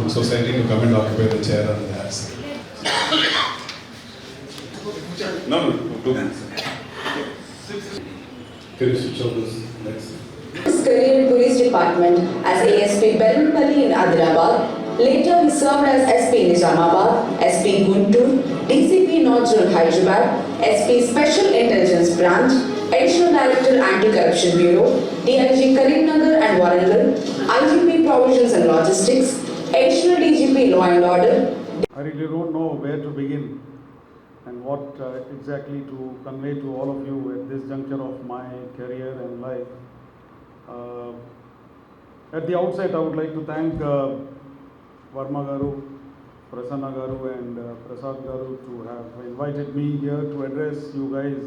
society to come and occupy the chair on the ass. No, two hands. Can you switch off this next? His career in police department as ASP Bellanpalli in Hyderabad. Later he served as SP Nizamabad, SP Guntur, DCP North Zone Hyderabad, SP Special Intelligence Branch, Additional Director Anti-Corruption Bureau, DIG Karimnagar and Warangal, IGP Provisions and Logistics, Additional DGP Law and Order. I really don't know where to begin and what exactly to convey to all of you at this juncture of my career and life. At the outset, I would like to thank Varma Garu, Prasanna Garu and Prasad Garu to have invited me here to address you guys.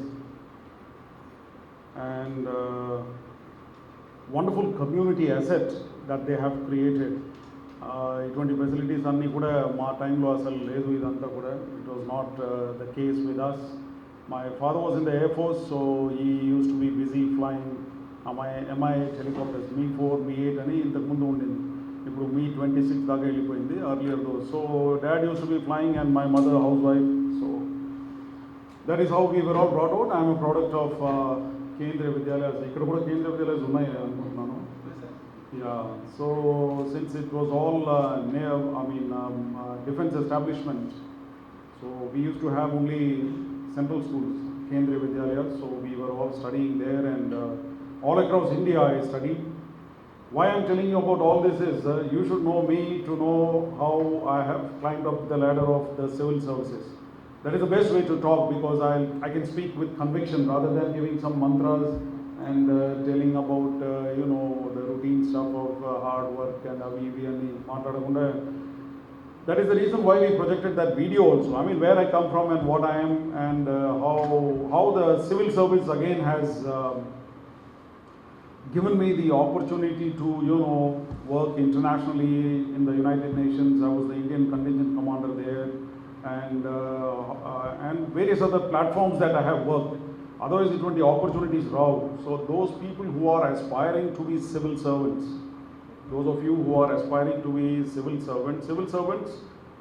And wonderful community asset that they have created. ఇటువంటి facilities అన్నీ కూడా మా టైంలో అసలు లేదు ఇదంతా కూడా. It was not the case with us. My father was in the air force, so he used to be busy flying MI-8 helicopters మీ4 మీ8 అని ఇంతకుముందు ఉండింది. ఇప్పుడు మీ26 దాకా వెళ్ళిపోయింది earlier though. So dad used to be flying and my mother housewife. So that is how we were all brought out. I'm a product of కేంద్రీయ విద్యాలయాస్. ఇక్కడ కూడా కేంద్రీయ విద్యాలయాలు ఉన్నాయి అనుకుంటున్నాను. Yeah, so since it was all defense establishment, so we used to have only central schools, Kendriya Vidyalaya, so we were all studying there, and all across India I studied. Why I'm telling you about all this is, you should know me to know how I have climbed up the ladder of the civil services. That is the best way to talk, because I can speak with conviction rather than giving some mantras and telling about the routine stuff of hard work and avi and maatladakunda. That is the reason why we projected that video also. I mean, where I come from and what I am, and how the civil service again has given me the opportunity to work internationally in the United Nations. I was the Indian contingent commander there, and various other platforms that I have worked. Otherwise, the opportunities raw. So those people who are aspiring to be civil servants, those of you who are aspiring to be civil servants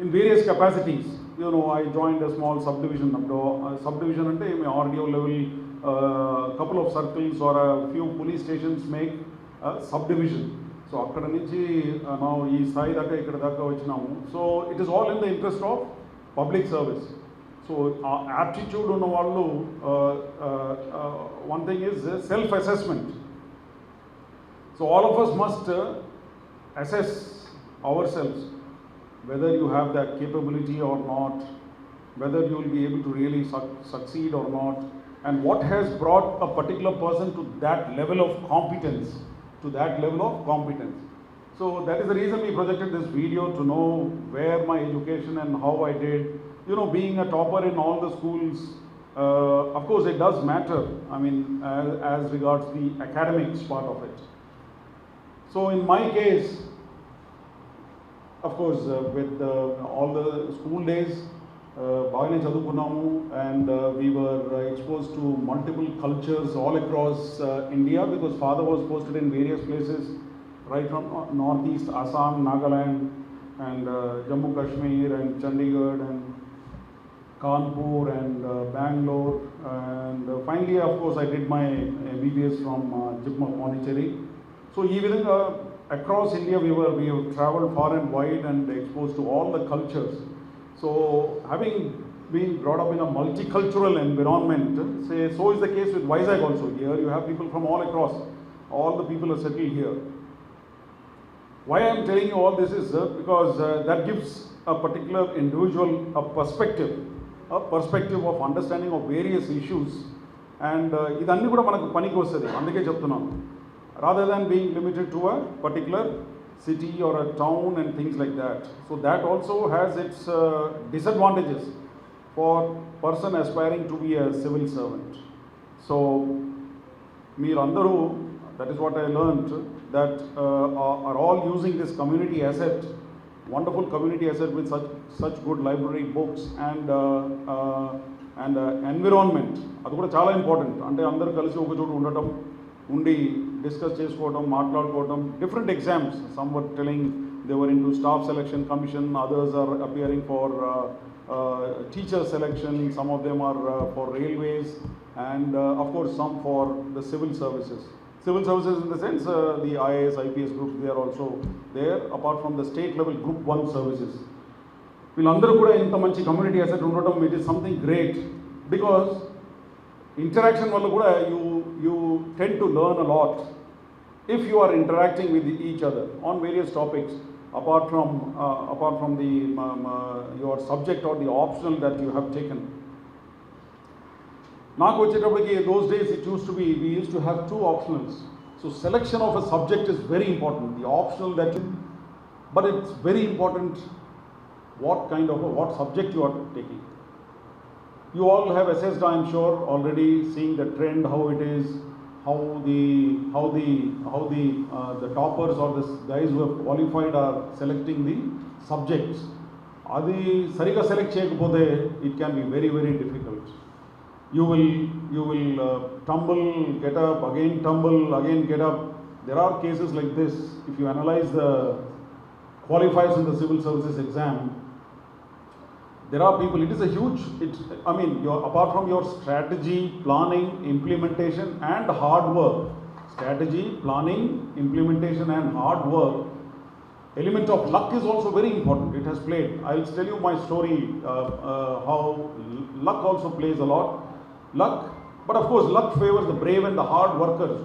in various capacities. I joined a small subdivision. Subdivision ante RDO level, couple of circles or a few police stations make a subdivision. So akkada nunchi now ee sthai daka ikkada daka vachinamu. So it is all in the interest of public service. So aptitude ఉన్న వాళ్ళు, one thing is self-assessment. So all of us must assess ourselves, whether you have that capability or not, whether you will be able to really succeed or not, and what has brought a particular person to that level of competence, So that is the reason we projected this video, to know where my education and how I did. Being a topper in all the schools, of course it does matter, as regards the academics part of it. So in my case, of course, with all the school days, bagane chadukunamu, and we were exposed to multiple cultures all across India, because father was posted in various places, right from northeast Assam, Nagaland, and Jammu Kashmir, and Chandigarh, and Kanpur, and Bangalore, and finally, of course, I did my MBBS from Jipma, Pondicherry. So even across India, we have traveled far and wide and exposed to all the cultures. So having been brought up in a multicultural environment, so is the case with Vizag also. Here you have people from all across. All the people are settled here. Why I am telling you all this is because that gives a particular individual a perspective of understanding of various issues, and idanni kuda manaku paniki vastadi. Andike cheptunnanu, rather than being limited to a particular city or a town and things like that. So that also has its disadvantages for person aspiring to be a civil servant. So meerandaru, that is what I learned, that are all using this community asset, wonderful community asset with such good library, books, and environment. అది కూడా చాలా important. అంటే అందరూ కలిసి ఒక చోట ఉండటం, ఉండి డిస్కస్ చేసుకోవడం, మాట్లాడుకోవడం, different exams. Some were telling they were into staff selection commission, others are appearing for teacher selection, some of them are for railways, and of course some for the civil services. Civil services in the sense the IAS, IPS groups, they are also there, apart from the state level group 1 services. వీళ్ళందరూ కూడా ఇంత మంచి community asset ఉండటం it is something great, because interaction వల్ల కూడా you tend to learn a lot if you are interacting with each other on various topics apart from the your subject or the optional that you have taken. నాకు వచ్చేటప్పటికి those days it used to be, we used to have 2 optionals. So selection of a subject is very important. The optional that you, but it's very important what subject you are taking. You all have assessed, I am sure, already, seeing the trend, how it is, how the toppers or the guys who have qualified are selecting the subjects. Adi sariga select cheyakapothe it can be very, very difficult. You will tumble, get up, again tumble, again get up. There are cases like this. If you analyze the qualifiers in the civil services exam, there are people, it is a huge, apart from your strategy, planning, implementation and hard work, strategy, planning, implementation and hard work, element of luck is also very important. It has played. I'll tell you my story, how luck also plays a lot. Luck, but of course luck favors the brave and the hard workers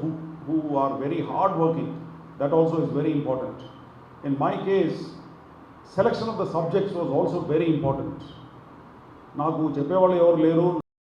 who are very hard working. That also is very important. In my case, selection of the subjects was also very important. నాకు చెప్పేవాళ్ళు ఎవరు లేరు.